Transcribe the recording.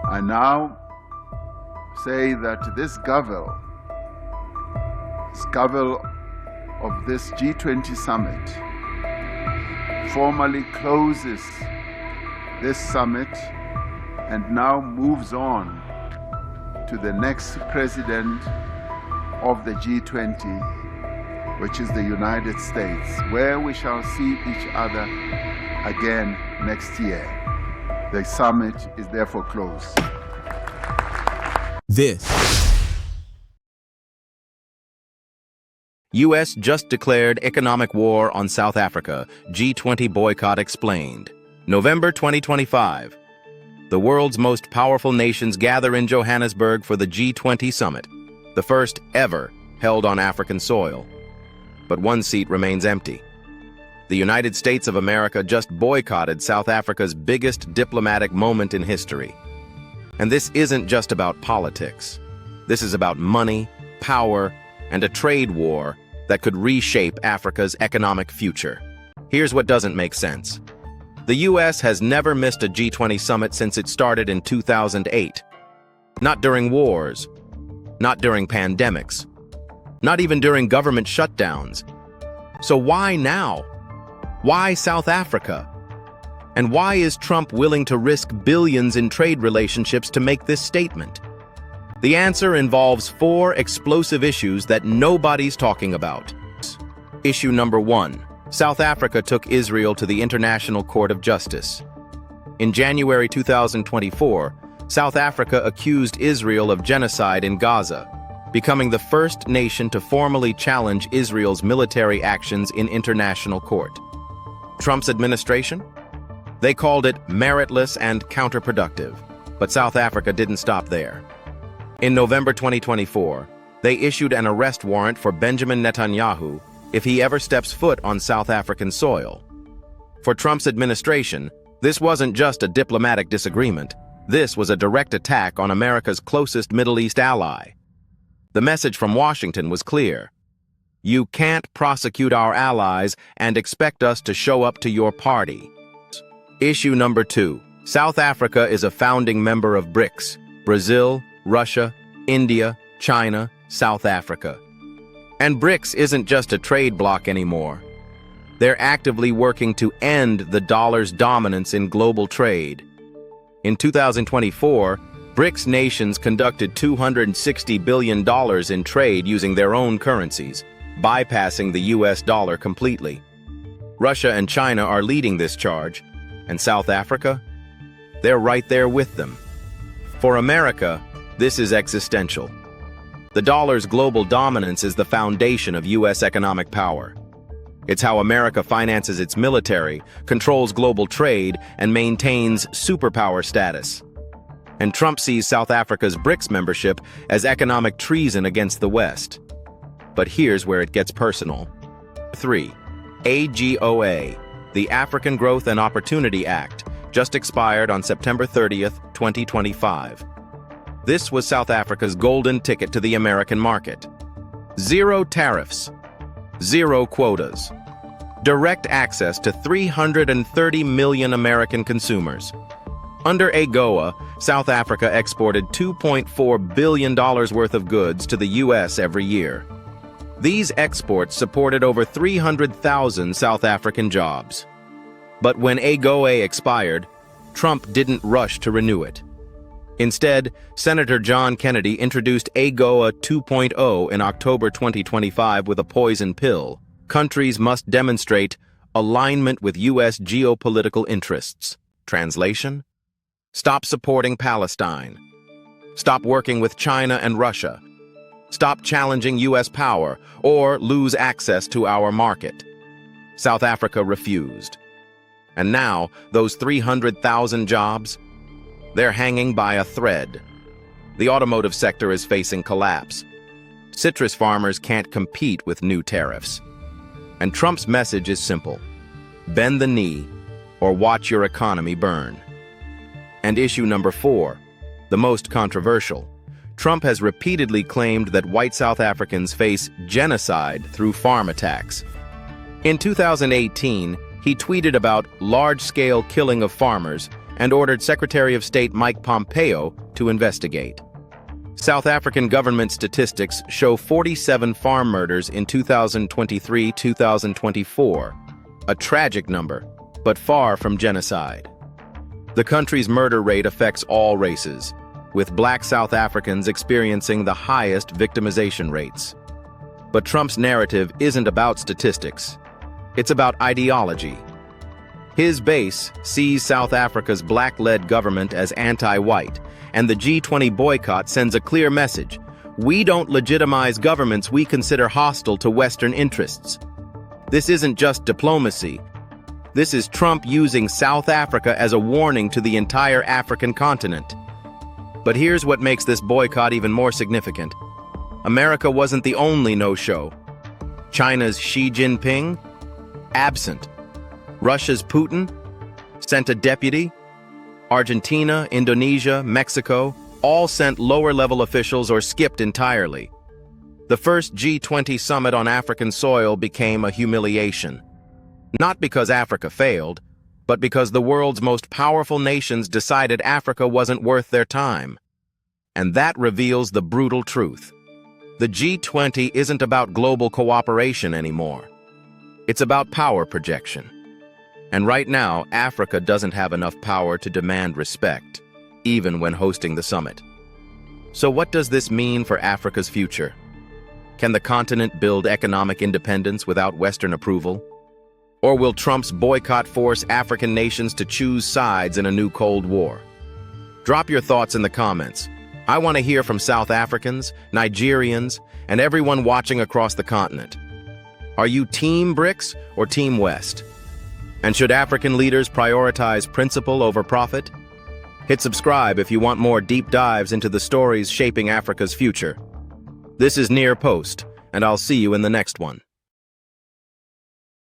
I now say that this gavel of this G20 summit formally closes this summit and now moves on to the next president of the G20, which is the United States, where we shall see each other again next year. The summit is therefore closed. U.S. just declared economic war on South Africa. G20 boycott explained. November 2025. The world's most powerful nations gather in Johannesburg for the G20 summit, the first ever held on African soil. But one seat remains empty. The United States of America just boycotted South Africa's biggest diplomatic moment in history. And this isn't just about politics. This is about money, power, and a trade war that could reshape Africa's economic future. Here's what doesn't make sense. The U.S. has never missed a G20 summit since it started in 2008. Not during wars, not during pandemics, not even during government shutdowns. So why now? Why South Africa? And why is Trump willing to risk billions in trade relationships to make this statement? The answer involves 4 explosive issues that nobody's talking about. Issue number 1. South Africa took Israel to the International Court of Justice. In January 2024, South Africa accused Israel of genocide in Gaza, becoming the first nation to formally challenge Israel's military actions in international court. Trump's administration? They called it meritless and counterproductive, but South Africa didn't stop there. In November 2024, they issued an arrest warrant for Benjamin Netanyahu if he ever steps foot on South African soil. For Trump's administration, this wasn't just a diplomatic disagreement. This was a direct attack on America's closest Middle East ally. The message from Washington was clear. You can't prosecute our allies and expect us to show up to your party. Issue number 2. South Africa is a founding member of BRICS: Brazil, Russia, India, China, South Africa. And BRICS isn't just a trade bloc anymore. They're actively working to end the dollar's dominance in global trade. In 2024, BRICS nations conducted $260 billion in trade using their own currencies, bypassing the US dollar completely. Russia and China are leading this charge, and South Africa? They're right there with them. For America, this is existential. The dollar's global dominance is the foundation of U.S. economic power. It's how America finances its military, controls global trade, and maintains superpower status. And Trump sees South Africa's BRICS membership as economic treason against the West. But here's where it gets personal. 3. AGOA, the African Growth and Opportunity Act, just expired on September 30th, 2025. This was South Africa's golden ticket to the American market. 0 tariffs, 0 quotas, direct access to 330 million American consumers. Under AGOA, South Africa exported $2.4 billion worth of goods to the U.S. every year. These exports supported over 300,000 South African jobs. But when AGOA expired, Trump didn't rush to renew it. Instead, Senator John Kennedy introduced AGOA 2.0 in October 2025 with a poison pill. Countries must demonstrate alignment with U.S. geopolitical interests. Translation? Stop supporting Palestine. Stop working with China and Russia. Stop challenging U.S. power or lose access to our market. South Africa refused. And now, those 300,000 jobs? They're hanging by a thread. The automotive sector is facing collapse. Citrus farmers can't compete with new tariffs. And Trump's message is simple. Bend the knee or watch your economy burn. And issue number 4, the most controversial. Trump has repeatedly claimed that white South Africans face genocide through farm attacks. In 2018, he tweeted about large-scale killing of farmers and ordered Secretary of State Mike Pompeo to investigate. South African government statistics show 47 farm murders in 2023-2024, a tragic number, but far from genocide. The country's murder rate affects all races, with Black South Africans experiencing the highest victimization rates. But Trump's narrative isn't about statistics. It's about ideology. His base sees South Africa's Black-led government as anti-white, and the G20 boycott sends a clear message. We don't legitimize governments we consider hostile to Western interests. This isn't just diplomacy. This is Trump using South Africa as a warning to the entire African continent. But here's what makes this boycott even more significant. America wasn't the only no-show. China's Xi Jinping? Absent. Russia's Putin? Sent a deputy. Argentina, Indonesia, Mexico all sent lower-level officials or skipped entirely. The first G20 summit on African soil became a humiliation. Not because Africa failed, but because the world's most powerful nations decided Africa wasn't worth their time. And that reveals the brutal truth. The G20 isn't about global cooperation anymore. It's about power projection. And right now, Africa doesn't have enough power to demand respect, even when hosting the summit. So what does this mean for Africa's future? Can the continent build economic independence without Western approval? Or will Trump's boycott force African nations to choose sides in a new Cold War? Drop your thoughts in the comments. I want to hear from South Africans, Nigerians, and everyone watching across the continent. Are you Team BRICS or Team West? And should African leaders prioritize principle over profit? Hit subscribe if you want more deep dives into the stories shaping Africa's future. This is Near Post, and I'll see you in the next one.